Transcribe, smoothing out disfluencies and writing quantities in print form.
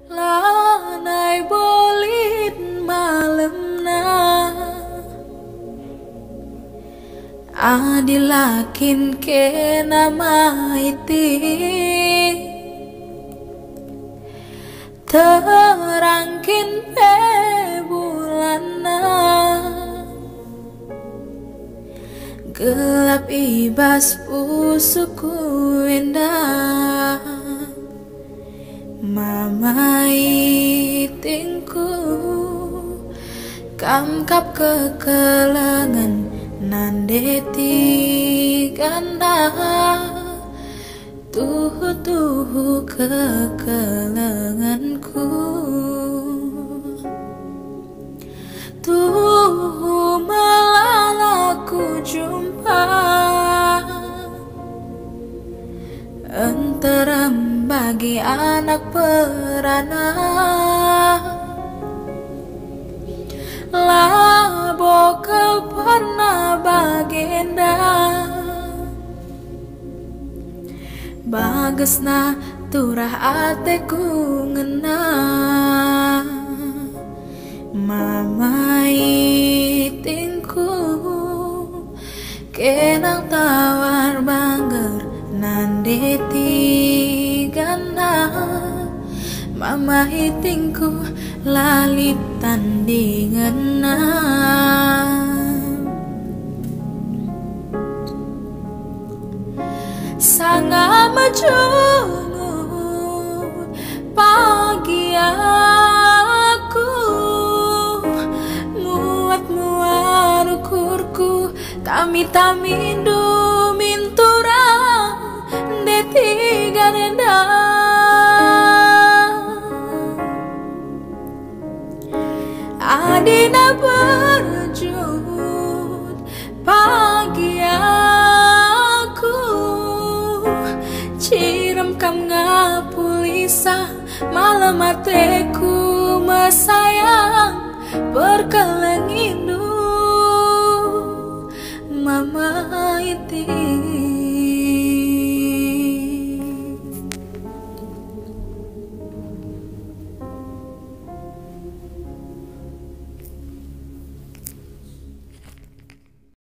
lanai bolit malemna adilakin kena maiti terangkin pe bulana gelap ibas pusuku indah mamaitingku kamkap kekelengan nandeti ganda tuhu kekelenganku tuhu malah aku jumpa enterem bagi anak perana labo kau pernah bagenda bagesna turah ateku ngena mamaitingku kenang tawar bangger nandeti gana mamaitingku lalit tandingan sangat majungu pagi aku muat ukurku tami mintura deti ganenda adina berjut pagi aku cirem kam ngapulisa malam ateku mesayang berkelengindu mama iti